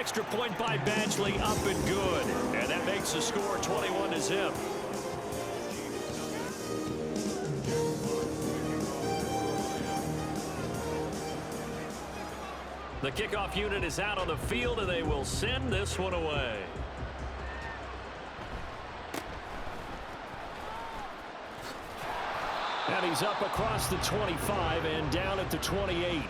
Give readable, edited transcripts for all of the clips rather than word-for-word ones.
extra point by Badgley, up and good. And that makes the score 21-0. The kickoff unit is out on the field, and they will send this one away. And he's up across the 25 and down at the 28.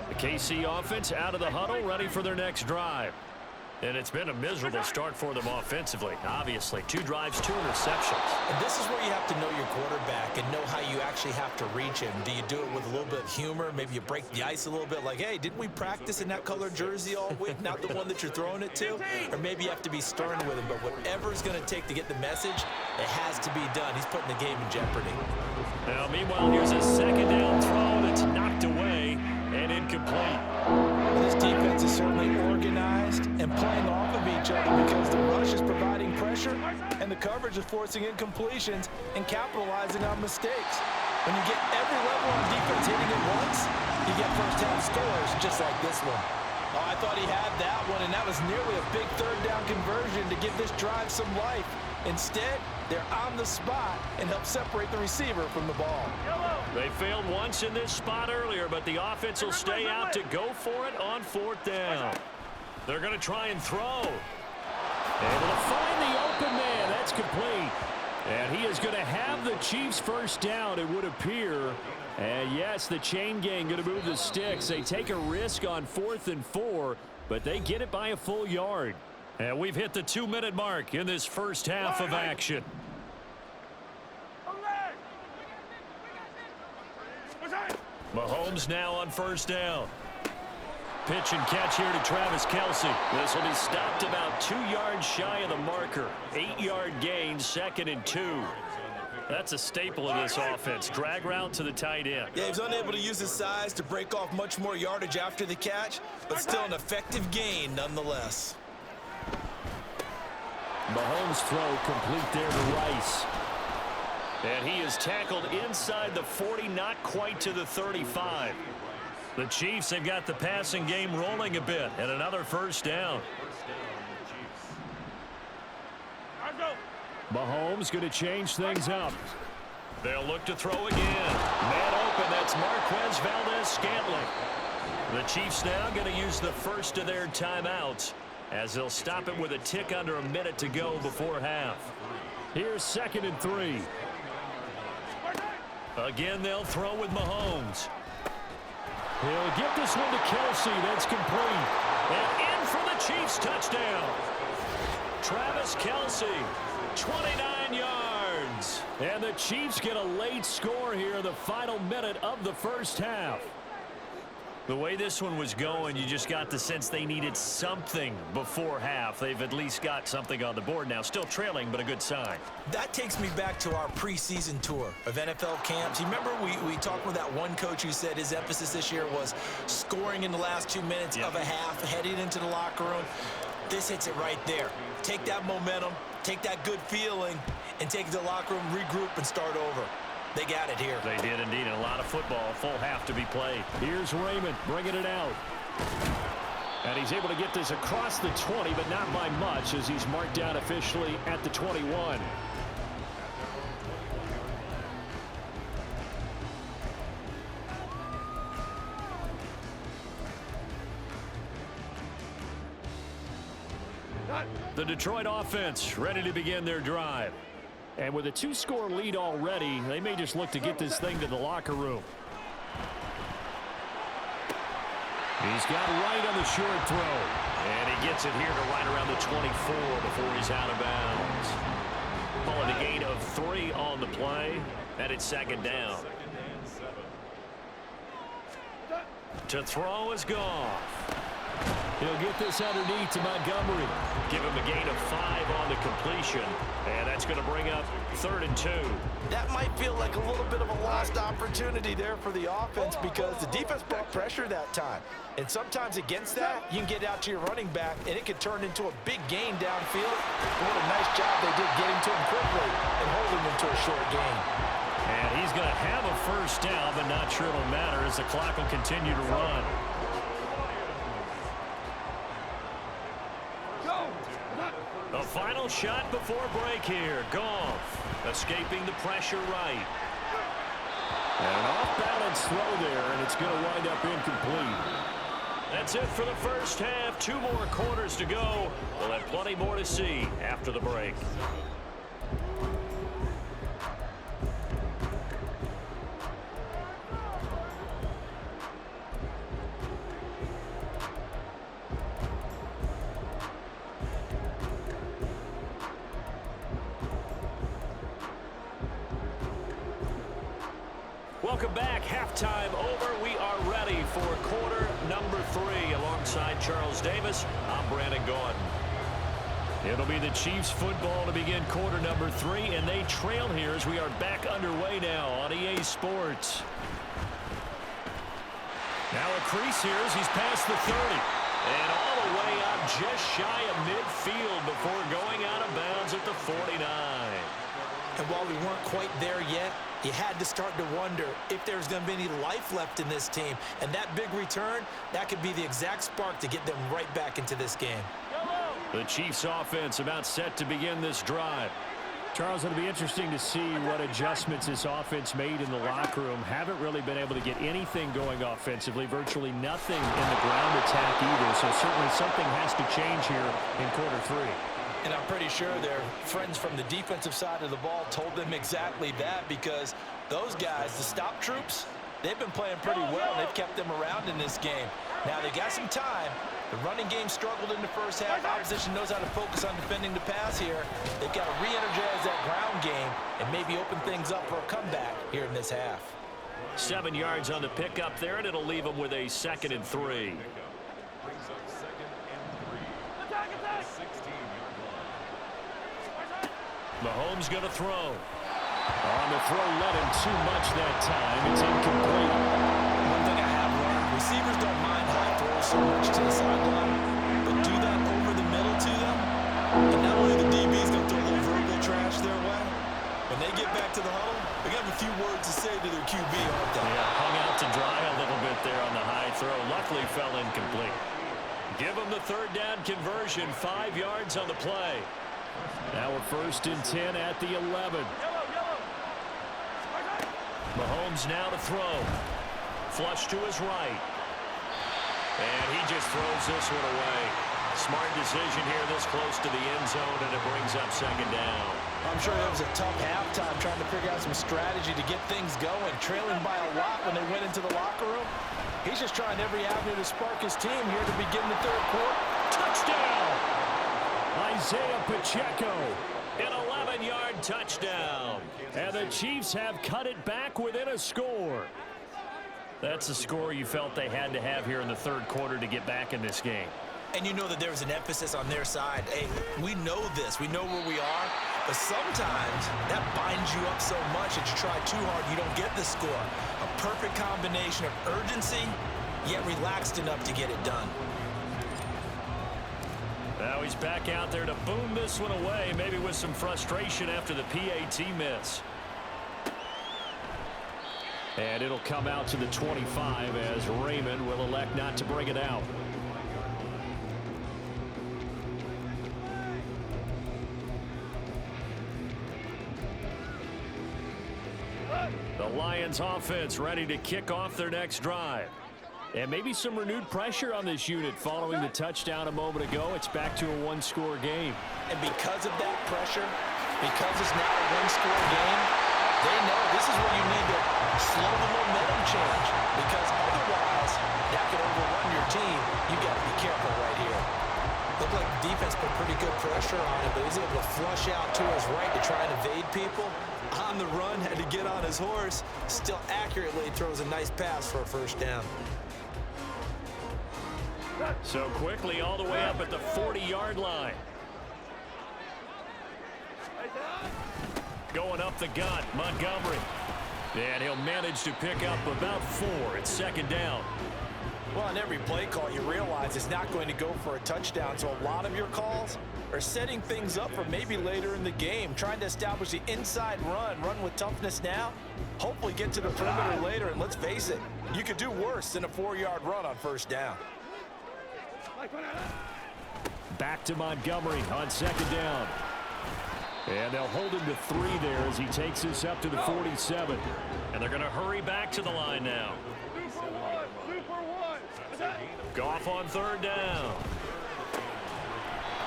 The KC offense out of the huddle, ready for their next drive. And it's been a miserable start for them offensively. Obviously, 2 drives, 2 interceptions. And this is where you have to know your quarterback and know how you actually have to reach him. Do you do it with a little bit of humor? Maybe you break the ice a little bit like, hey, didn't we practice in that colored jersey all week? Not the one that you're throwing it to? Or maybe you have to be stern with him. But whatever it's going to take to get the message, it has to be done. He's putting the game in jeopardy. Now, meanwhile, here's a second down throw that's knocked away and incomplete. This defense is certainly organized and playing off of each other because the rush is providing pressure and the coverage is forcing incompletions and capitalizing on mistakes. When you get every level on defense hitting at once, you get first-half scores just like this one. Oh, I thought he had that one, and that was nearly a big third-down conversion to give this drive some life. Instead, they're on the spot and help separate the receiver from the ball. They failed once in this spot earlier, but the offense will stay out to go for it on 4th down. They're going to try and throw. Able to find the open man. That's complete. And he is going to have the Chiefs first down, it would appear. And yes, the chain gang going to move the sticks. They take a risk on 4th and 4, but they get it by a full yard. And we've hit the 2-minute mark in this first half of action. Mahomes now on first down. Pitch and catch here to Travis Kelce. This will be stopped about 2 yards shy of the marker. 8-yard gain, 2nd and 2. That's a staple of this offense. Drag route to the tight end. Yeah, he's unable to use his size to break off much more yardage after the catch, but still an effective gain nonetheless. Mahomes' throw complete there to Rice. And he is tackled inside the 40, not quite to the 35. The Chiefs have got the passing game rolling a bit, and another first down. Mahomes going to change things up. They'll look to throw again. Man open, that's Marquez Valdes-Scantling. The Chiefs now going to use the first of their timeouts as they'll stop it with a tick under a minute to go before half. Here's 2nd and 3. Again, they'll throw with Mahomes. He'll get this one to Kelce. That's complete. And in for the Chiefs touchdown. Travis Kelce, 29 yards. And the Chiefs get a late score here in the final minute of the first half. The way this one was going, you just got the sense they needed something before half. They've at least got something on the board now. Still trailing, but a good sign. That takes me back to our preseason tour of NFL camps. You remember we talked with that one coach who said his emphasis this year was scoring in the last 2 minutes of a half, heading into the locker room. This hits it right there. Take that momentum, take that good feeling, and take it to the locker room, regroup, and start over. They got it here. They did indeed. And a lot of football, full half to be played. Here's Raymond bringing it out. And he's able to get this across the 20, but not by much as he's marked down officially at the 21. The Detroit offense ready to begin their drive. And with a 2-score lead already, they may just look to get this thing to the locker room. He's got right on the short throw. And he gets it here to right around the 24 before he's out of bounds. Calling a gain of 3 on the play. And it's 2nd down. To throw is Goff. He'll get this underneath to Montgomery. Give him a gain of 5 on the completion. And that's going to bring up 3rd and 2. That might feel like a little bit of a lost opportunity there for the offense because the defense brought pressure that time. And sometimes against that, you can get out to your running back, and it could turn into a big gain downfield. What a nice job they did getting to him quickly and holding him to a short gain. And he's going to have a first down, but not sure it'll matter as the clock will continue to run. The final shot before break here. Goff escaping the pressure right. And an off-balance throw there, and it's going to wind up incomplete. That's it for the first half. 2 more quarters to go. We'll have plenty more to see after the break. Welcome back. Halftime over. We are ready for quarter number 3. Alongside Charles Davis, I'm Brandon Gaudin. It'll be the Chiefs football to begin quarter number 3, and they trail here as we are back underway now on EA Sports. Now a crease here as he's past the 30. And all the way up just shy of midfield before going out of bounds at the 49. And while we weren't quite there yet, you had to start to wonder if there's going to be any life left in this team. And that big return, that could be the exact spark to get them right back into this game. The Chiefs offense about set to begin this drive. Charles, it'll be interesting to see what adjustments this offense made in the locker room. Haven't really been able to get anything going offensively, virtually nothing in the ground attack either. So certainly something has to change here in quarter 3. And I'm pretty sure their friends from the defensive side of the ball told them exactly that, because those guys, the stop troops, they've been playing pretty well. They've kept them around in this game. Now they got some time. The running game struggled in the first half. Opposition knows how to focus on defending the pass here. They've got to re-energize that ground game and maybe open things up for a comeback here in this half. 7 yards on the pickup there, and it'll leave them with a 2nd and 3. Mahomes going to throw. On the throw, let him too much that time. It's incomplete. One thing I have learned, receivers don't mind high throws so much to the sideline, but do that over the middle to them, and not only the DB's going to throw a little verbal trash their way, when they get back to the huddle, they got a few words to say to their QB, aren't they? Yeah, hung out to dry a little bit there on the high throw. Luckily fell incomplete. Give them the 3rd down conversion. 5 yards on the play. Now a 1st and 10 at the 11. Mahomes now to throw. Flush to his right. And he just throws this one away. Smart decision here this close to the end zone, and it brings up 2nd down. I'm sure that was a tough halftime trying to figure out some strategy to get things going. Trailing by a lot when they went into the locker room. He's just trying every avenue to spark his team here to begin the 3rd quarter. Touchdown! Isaiah Pacheco. An 11-yard touchdown. And the Chiefs have cut it back within a score. That's the score you felt they had to have here in the 3rd quarter to get back in this game. And you know that there's an emphasis on their side. Hey, we know this. We know where we are. But sometimes that binds you up so much that you try too hard, you don't get the score. A perfect combination of urgency, yet relaxed enough to get it done. Now he's back out there to boom this one away, maybe with some frustration after the PAT miss. And it'll come out to the 25 as Raymond will elect not to bring it out. The Lions offense ready to kick off their next drive. And maybe some renewed pressure on this unit following the touchdown a moment ago. It's back to a 1-score game. And because of that pressure, because it's now a 1-score game, they know this is where you need to slow the momentum change, because otherwise that could overrun your team. You got to be careful right here. Looked like the defense put pretty good pressure on him, but he's able to flush out to his right to try and evade people. On the run, had to get on his horse. Still accurately throws a nice pass for a 1st down. So quickly all the way up at the 40-yard line. Going up the gut, Montgomery. And he'll manage to pick up about 4. It's 2nd down. Well, on every play call, you realize it's not going to go for a touchdown. So a lot of your calls, are setting things up for maybe later in the game, trying to establish the inside run with toughness now, hopefully get to the perimeter later, and let's face it, you could do worse than a 4-yard run on first down. Back to Montgomery on second down. And they'll hold him to 3 there as he takes this up to the 47. And they're going to hurry back to the line now. Goff on third down.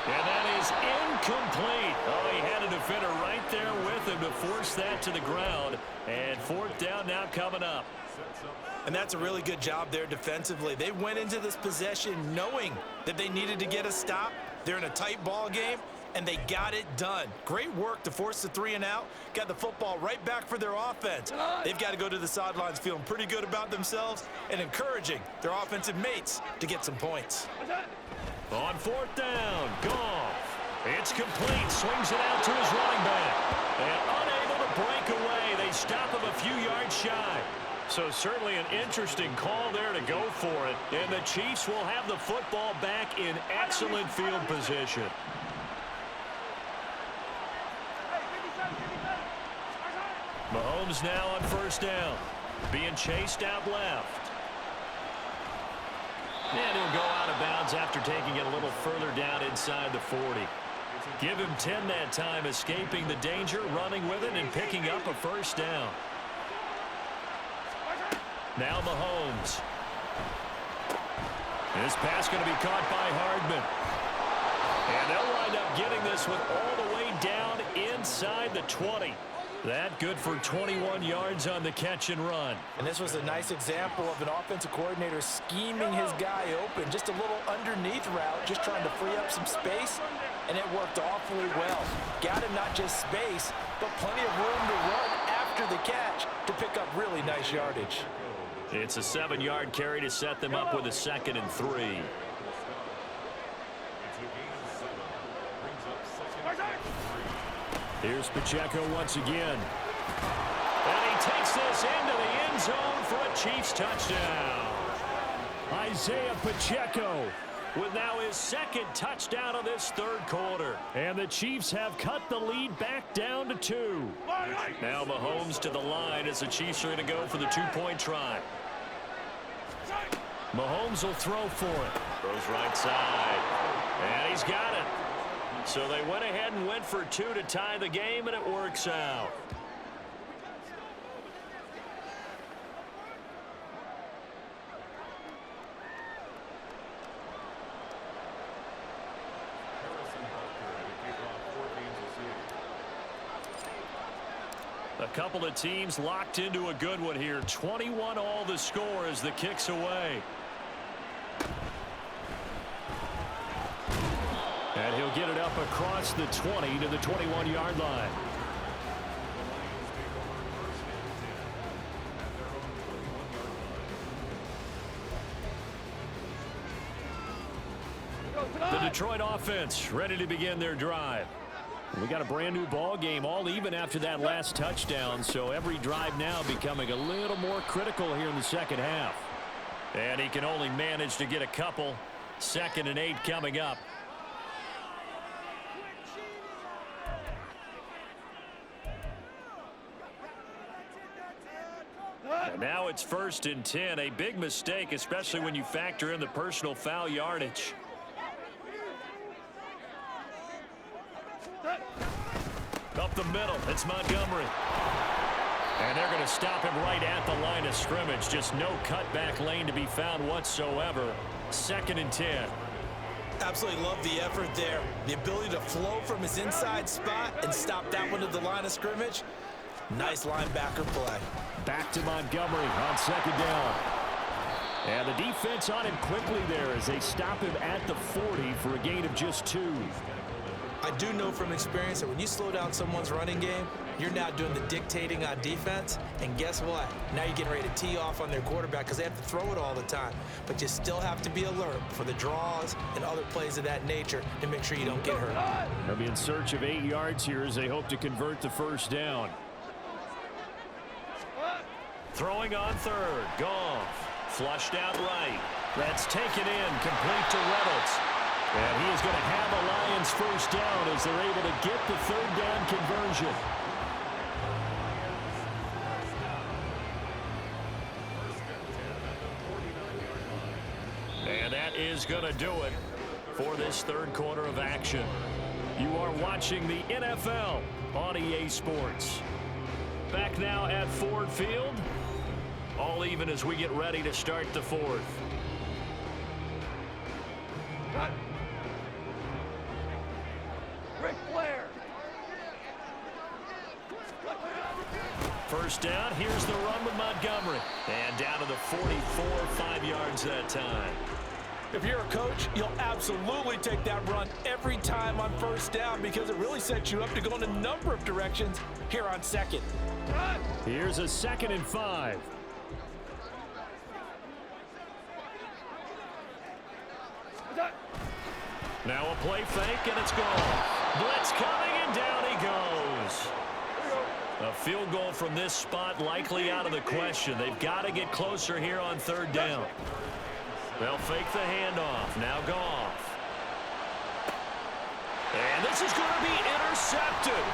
And that is incomplete. Oh, he had a defender right there with him to force that to the ground. And fourth down now coming up. And that's a really good job there defensively. They went into this possession knowing that they needed to get a stop. They're in a tight ball game, and they got it done. Great work to force the 3 and out. Got the football right back for their offense. They've got to go to the sidelines feeling pretty good about themselves and encouraging their offensive mates to get some points. On fourth down, Goff. It's complete. Swings it out to his running back. And unable to break away. They stop him a few yards shy. So certainly an interesting call there to go for it. And the Chiefs will have the football back in excellent field position. Mahomes now on first down. Being chased out left. And he'll go out of bounds after taking it a little further down inside the 40. Give him 10 that time, escaping the danger, running with it, and picking up a first down. Now Mahomes. This pass going to be caught by Hardman. And they'll wind up getting this one all the way down inside the 20. That good for 21 yards on the catch and run. And this was a nice example of an offensive coordinator scheming his guy open. Just a little underneath route, just trying to free up some space, and it worked awfully well. Got him not just space, but plenty of room to run after the catch to pick up really nice yardage. It's a 7-yard carry to set them up with a 2nd and 3. Here's Pacheco once again. And he takes this into the end zone for a Chiefs touchdown. Isaiah Pacheco with now his 2nd touchdown of this 3rd quarter. And the Chiefs have cut the lead back down to 2. Now Mahomes to the line as the Chiefs are going to go for the 2-point try. Mahomes will throw for it. Throws right side. And he's got it. So they went ahead and went for 2 to tie the game, and it works out. A couple of teams locked into a good one here. 21 all the score as the kick's away. And he'll get it up across the 20 to the 21-yard line. The Detroit offense ready to begin their drive. We got a brand new ball game, all even after that last touchdown, so every drive now becoming a little more critical here in the second half. And he can only manage to get a couple. 2nd and 8 coming up. And now it's 1st and 10. A big mistake, especially when you factor in the personal foul yardage. Up the middle, it's Montgomery. And they're going to stop him right at the line of scrimmage. Just no cutback lane to be found whatsoever. 2nd and 10. Absolutely love the effort there. The ability to flow from his inside spot and stop that one at the line of scrimmage. Nice linebacker play. Back to Montgomery on 2nd down. And the defense on him quickly there as they stop him at the 40 for a gain of just 2. I do know from experience that when you slow down someone's running game, you're now doing the dictating on defense. And guess what? Now you're getting ready to tee off on their quarterback because they have to throw it all the time. But you still have to be alert for the draws and other plays of that nature to make sure you don't get hurt. They'll be in search of 8 yards here as they hope to convert the first down. Throwing on 3rd. Goff. Flushed out right. That's taken in. Complete to Reynolds. And he is going to have a Lions first down as they're able to get the third down conversion. And that is going to do it for this third quarter of action. You are watching the NFL on EA Sports. Back now at Ford Field. All even as we get ready to start the fourth. Ric Flair. First down, here's the run with Montgomery. And down to the 44, 5 yards that time. If you're a coach, you'll absolutely take that run every time on first down because it really sets you up to go in a number of directions here on second. Here's a 2nd and 5. Now a play fake, and it's gone. Blitz coming, and down he goes. A field goal from this spot likely out of the question. They've got to get closer here on third down. They'll fake the handoff. Now Goff. And this is going to be intercepted.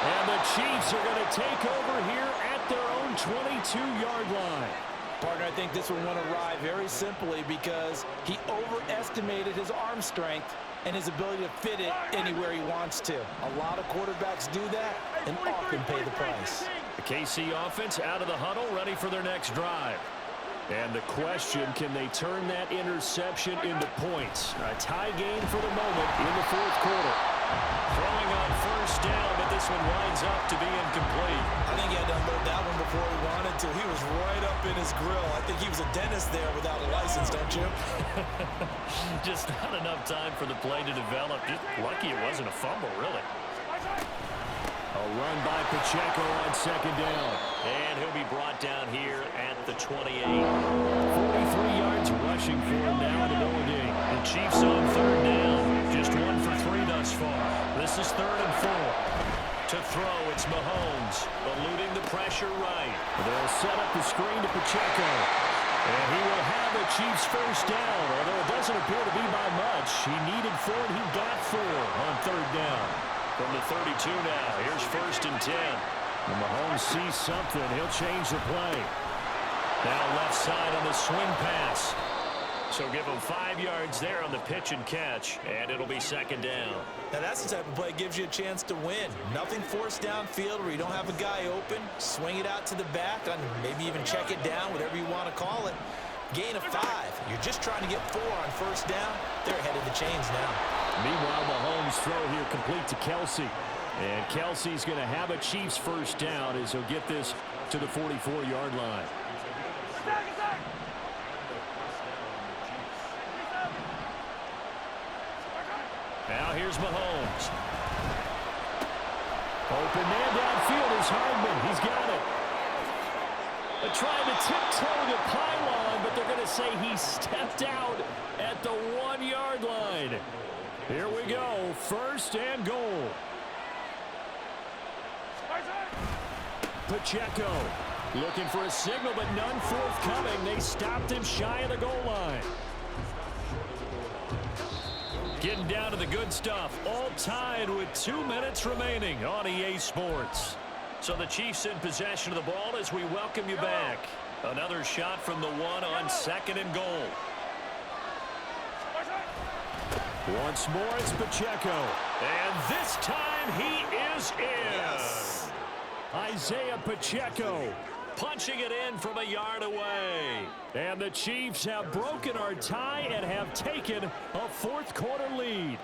And the Chiefs are going to take over here at their own 22-yard line. Partner, I think this one went awry very simply because he overestimated his arm strength and his ability to fit it anywhere he wants to. A lot of quarterbacks do that and often pay the price. The KC offense out of the huddle, ready for their next drive. And the question, can they turn that interception into points? A tie game for the moment in the fourth quarter. Throwing on first down, but this one winds up to be incomplete. I think he had to unload that one before he wanted to. He was right up in his grill. I think he was a dentist there without a license, don't you? Just not enough time for the play to develop. Just lucky it wasn't a fumble, really. A run by Pacheco on second down. And he'll be brought down here at the 28. 43 yards rushing for him now in the ball game. The Chiefs on third down. Just 1 for 3 thus far. This is 3rd and 4. To throw, it's Mahomes, eluding the pressure right. They'll set up the screen to Pacheco. And he will have the Chiefs first down, although it doesn't appear to be by much. He needed 4, and he got 4 on third down. From the 32 now, here's 1st and 10. When Mahomes sees something, he'll change the play. Now left side on the swing pass. So give him 5 yards there on the pitch and catch, and it'll be 2nd down. Now that's the type of play that gives you a chance to win. Nothing forced downfield where you don't have a guy open. Swing it out to the back, and maybe even check it down, whatever you want to call it. Gain of 5. You're just trying to get 4 on first down. They're ahead of the chains now. Meanwhile, Mahomes' throw here complete to Kelsey. And Kelsey's going to have a Chiefs first down as he'll get this to the 44-yard line. Now here's Mahomes. Open man downfield is Hardman. He's got it. They're trying to tiptoe the pylon, but they're going to say he stepped out at the 1-yard line. Here we go. 1st and goal. Pacheco looking for a signal, but none forthcoming. They stopped him shy of the goal line. Getting down to the good stuff. All tied with 2 minutes remaining on EA Sports. So the Chiefs in possession of the ball as we welcome you back. Another shot from the 1 on 2nd and goal. Once more, it's Pacheco. And this time he is in. Yes. Isaiah Pacheco. Punching it in from a yard away. And the Chiefs have broken our tie and have taken a fourth quarter lead.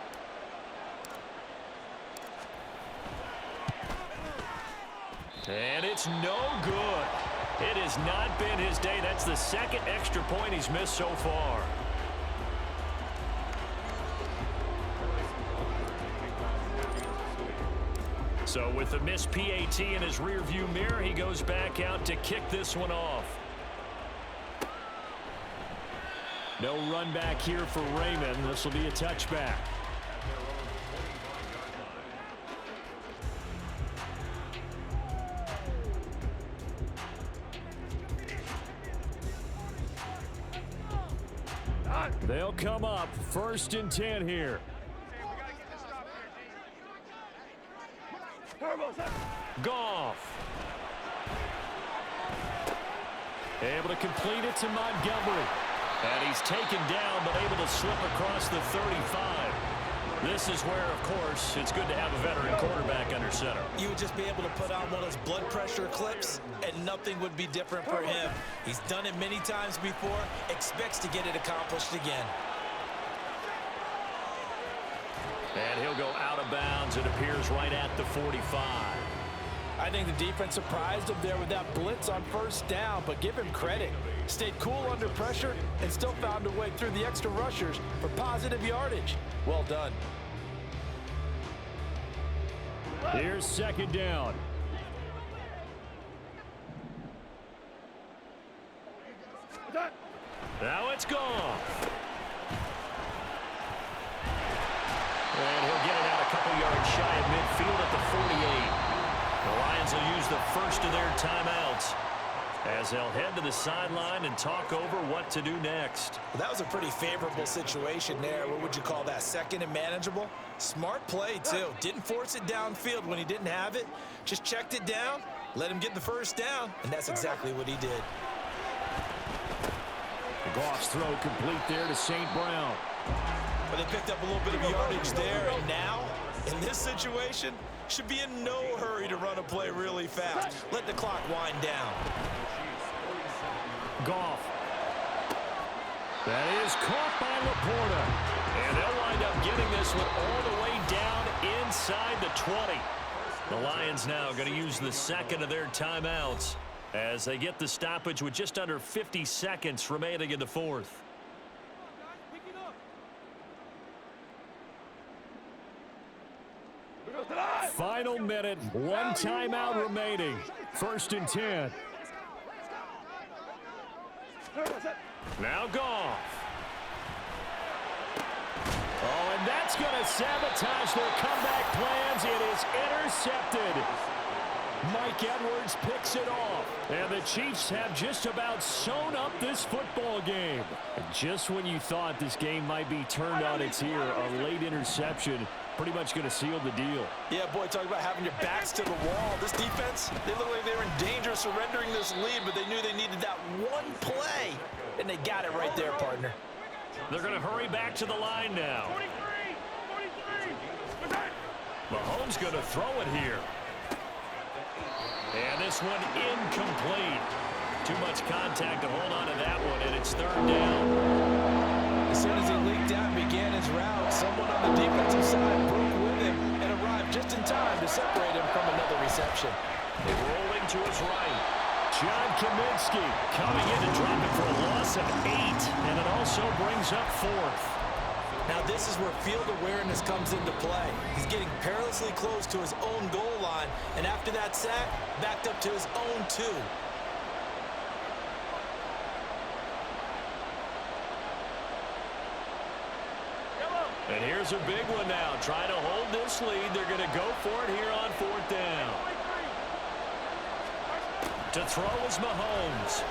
And it's no good. It has not been his day. That's the 2nd extra point he's missed so far. So with the missed PAT in his rearview mirror, he goes back out to kick this one off. No run back here for Raymond. This will be a touchback. They'll come up 1st and 10 here. Goff. Able to complete it to Montgomery. And he's taken down, but able to slip across the 35. This is where, of course, it's good to have a veteran quarterback under center. You would just be able to put on one of those blood pressure clips, and nothing would be different for him. He's done it many times before, expects to get it accomplished again. And he'll go out of bounds. It appears right at the 45. I think the defense surprised him there with that blitz on 1st down, but give him credit. Stayed cool under pressure and still found a way through the extra rushers for positive yardage. Well done. Here's 2nd down. Now it's gone. And he'll get it out a couple yards shy of midfield at the 48. The Lions will use the first of their timeouts as they'll head to the sideline and talk over what to do next. Well, that was a pretty favorable situation there. What would you call that? 2nd and manageable? Smart play, too. Didn't force it downfield when he didn't have it. Just checked it down, let him get the 1st down, and that's exactly what he did. Goff's throw complete there to St. Brown. But they picked up a little bit of yardage there, and now, in this situation, should be in no hurry to run a play really fast. Let the clock wind down. Goff. That is caught by Laporta. And they'll wind up getting this one all the way down inside the 20. The Lions now going to use the 2nd of their timeouts as they get the stoppage with just under 50 seconds remaining in the 4th. Final minute, 1 timeout remaining. 1st and 10. Now Goff. Oh, and that's going to sabotage their comeback plans. It is intercepted. Mike Edwards picks it off. And the Chiefs have just about sewn up this football game. Just when you thought this game might be turned on its ear, a late interception pretty much going to seal the deal. Yeah, boy, talk about having your backs to the wall. This defense, they look like they were in danger of surrendering this lead, but they knew they needed that one play, and they got it right there, partner. They're going to hurry back to the line now. Mahomes going to throw it here. And this one incomplete. Too much contact to hold on to that one, and it's 3rd down. As soon as he leaked out and began his route, someone on the defensive side broke with him and arrived just in time to separate him from another reception. Rolling to his right. John Kaminsky coming in to drop it for a loss of 8, and it also brings up 4th. Now this is where field awareness comes into play. He's getting perilously close to his own goal line, and after that sack, backed up to his own 2. And here's a big one now. Trying to hold this lead. They're going to go for it here on 4th down. To throw is Mahomes.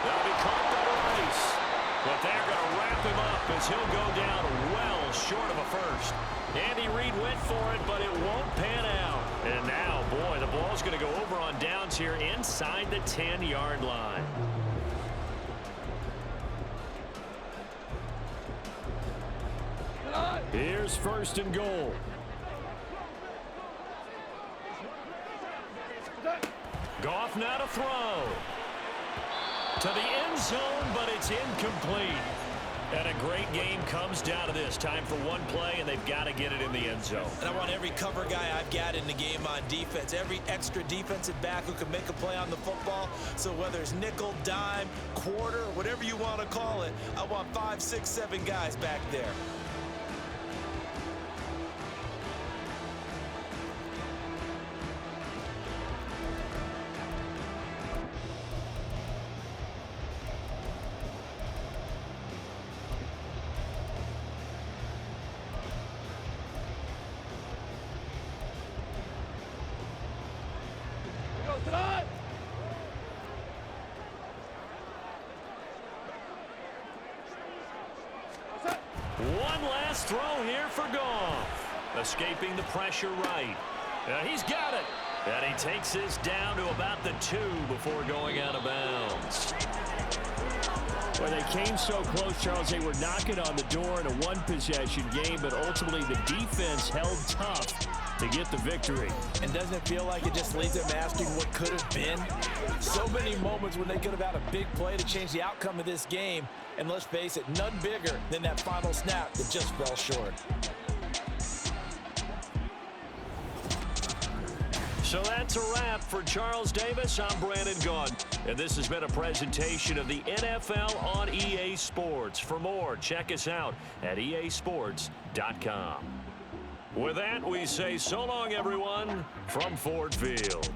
That'll be caught by Rice. But they're going to wrap him up as he'll go down well short of a first. Andy Reid went for it, but it won't pan out. And now, boy, the ball's going to go over on downs here inside the 10-yard line. Here's 1st and goal. Goff now to throw. To the end zone, but it's incomplete. And a great game comes down to this. Time for one play, and they've got to get it in the end zone. And I want every cover guy I've got in the game on defense, every extra defensive back who can make a play on the football. So whether it's nickel, dime, quarter, whatever you want to call it, I want 5, 6, 7 guys back there. his throw here for Goff. Escaping the pressure right. He's got it. And he takes this down to about the 2 before going out of bounds. Well, they came so close, Charles. They were knocking on the door in a one-possession game, but ultimately the defense held tough to get the victory. And doesn't it feel like it just leaves them asking what could have been? So many moments when they could have had a big play to change the outcome of this game. And let's face it, none bigger than that final snap that just fell short. So that's a wrap for Charles Davis. I'm Brandon Gaudin. And this has been a presentation of the NFL on EA Sports. For more, check us out at easports.com. With that, we say so long, everyone, from Ford Field.